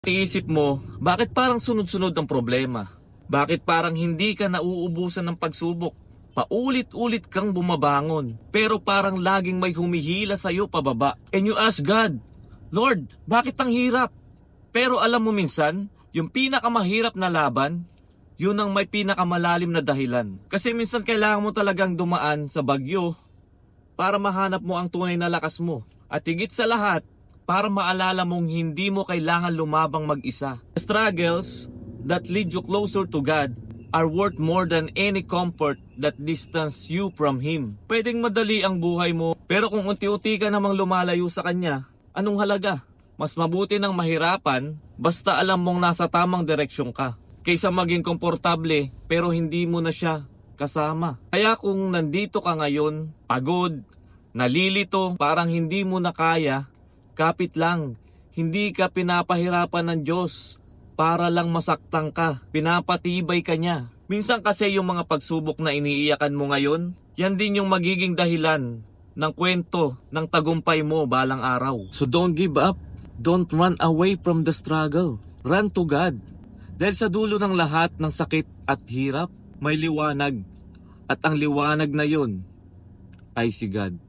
Iisip mo, bakit parang sunod-sunod ang problema? Bakit parang hindi ka nauubusan ng pagsubok? Paulit-ulit kang bumabangon, pero parang laging may humihila sa'yo pababa. And you ask God, Lord, bakit ang hirap? Pero alam mo minsan, yung pinakamahirap na laban, yun ang may pinakamalalim na dahilan. Kasi minsan kailangan mo talagang dumaan sa bagyo para mahanap mo ang tunay na lakas mo. At higit sa lahat, para maalala mong hindi mo kailangan lumabang mag-isa. The struggles that lead you closer to God are worth more than any comfort that distance you from Him. Pwedeng madali ang buhay mo, pero kung unti-unti ka namang lumalayo sa Kanya, anong halaga? Mas mabuti ng mahirapan, basta alam mong nasa tamang direksyon ka, kaysa maging komportable pero hindi mo na siya kasama. Kaya kung nandito ka ngayon, pagod, nalilito, parang hindi mo na kaya, kapit lang, hindi ka pinapahirapan ng Diyos para lang masaktan ka. Pinapatibay ka niya. Minsan kasi yung mga pagsubok na iniiyakan mo ngayon, yan din yung magiging dahilan ng kwento ng tagumpay mo balang araw. So don't give up. Don't run away from the struggle. Run to God. Dahil sa dulo ng lahat ng sakit at hirap, may liwanag. At ang liwanag na yun ay si God.